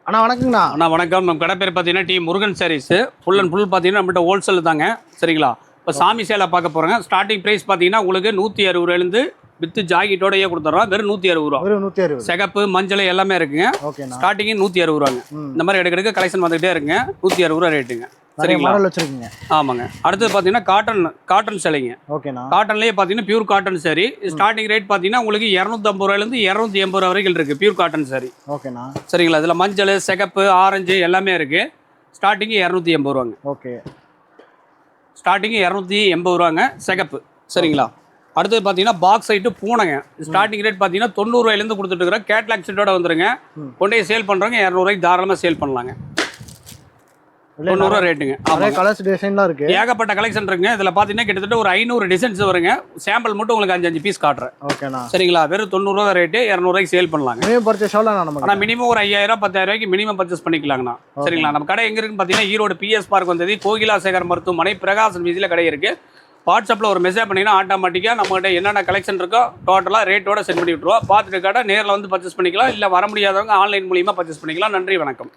அண்ணா வணக்கங்கண்ணா. அண்ணா வணக்கம். நம்ம கடை பேர் பார்த்தீங்கன்னா T Murugan sarees. Full and full பார்த்தீங்கன்னா நம்மகிட்ட ஹோல்சேல் தாங்க. சரிங்களா? இப்போ சாமி சேலை பார்க்க போகிறோங்க. ஸ்டார்டிங் ப்ரைஸ் பார்த்தீங்கன்னா உங்களுக்கு 160 ரூபாயிலேருந்து வித்து ஜாக்கெட்டோடய கொடுத்துட்றோம். வெறும் 160 ரூபா. வெறும் 160. சிகப்பு மஞ்சள் எல்லாமே இருக்குங்க. ஓகேண்ணா. ஸ்டார்டிங் 160 ரூபாங்க. இந்த மாதிரி எடுக்க கலெக்ஷன் வந்துகிட்டே இருக்குங்க. 160 ரூபா ரேட்டுங்க. சரிங்களா? வச்சிருக்கீங்க. ஆமாங்க. அடுத்தது பார்த்தீங்கன்னா காட்டன் சேலைங்க. ஓகேண்ணா. காட்டன்லேயே பார்த்தீங்கன்னா pure cotton sorry. Starting rate பார்த்தீங்கன்னா உங்களுக்கு 250 ரூபாயிலேருந்து 280 ரூபா வரைக்கும் இருக்குது பியூர் காட்டன் சாரி. ஓகேண்ணா. சரிங்களா? இதில் மஞ்சள் சிகப்பு ஆரஞ்சு எல்லாமே இருக்குது. ஸ்டார்டிங்கு 280 ரூபாங்க. ஓகே. ஸ்டார்டிங்கு 280 ரூபாங்க சிகப்பு. சரிங்களா? அடுத்தது பார்த்தீங்கன்னா பாக்ஸ் ஐட்டு பூனைங்க. ஸ்டார்டிங் ரேட் பார்த்தீங்கன்னா 90 ரூபாயிலேருந்து கொடுத்துட்டு இருக்கிறோம். கேட்லாக் செட்டோட வந்துருங்க. கொண்டே சேல் பண்ணுறவங்க 200 ரூபாய்க்கு தாராளமாக சேல் பண்ணலாங்க. 90 ரூபா ரேட்டுங்க. கலர்ஸ் டிசைன்லாம் இருக்கு. ஏகப்பட்ட கலெக்ஷன் இருக்குங்க. இதில் பார்த்தீங்கன்னா கிட்டத்தட்ட ஒரு 500 டிசைன்ஸ் வருங்க. சாம்பிள் மட்டும் உங்களுக்கு 5 பீஸ் காட்டுறேன். ஓகேண்ணா. சரிங்களா? வெறும் 90 ரூபா ரேட்டு 200 ரூபாய்க்கு சேல் பண்ணலாங்க. மினிமம் பர்ச்சேஸ் எவ்வளோ நமக்கு? ஆனால் மினிமம் ஒரு 5000 10,000 ரூபாய்க்கு மினிமம் பர்ச்சேஸ் பண்ணிக்கலாங்கண்ணா. சரிங்களா? நம்ம கடை எங்கே இருக்குன்னு பார்த்தீங்கன்னா ஈரோடு PS பார்க் வந்தது கோகிலா சேகர் மருத்துவமனை பிரகாசன் வீதியில் கடை இருக்குது. வாட்ஸ்அப்பில் ஒரு மெசேஜ் பண்ணிங்கன்னா ஆட்டோமேட்டிக்காக நம்மகிட்ட என்னென்ன கலெக்ஷன் இருக்கோ டோட்டலாக ரேட்டோட சென்ட் பண்ணி விட்ருவோம். பார்த்துட்டு கடை நேரில் வந்து பர்ச்சேஸ் பண்ணிக்கலாம். இல்லை வர முடியாதவங்க ஆன்லைன் மூலியமாக பர்ச்சேஸ் பண்ணிக்கலாம். நன்றி, வணக்கம்.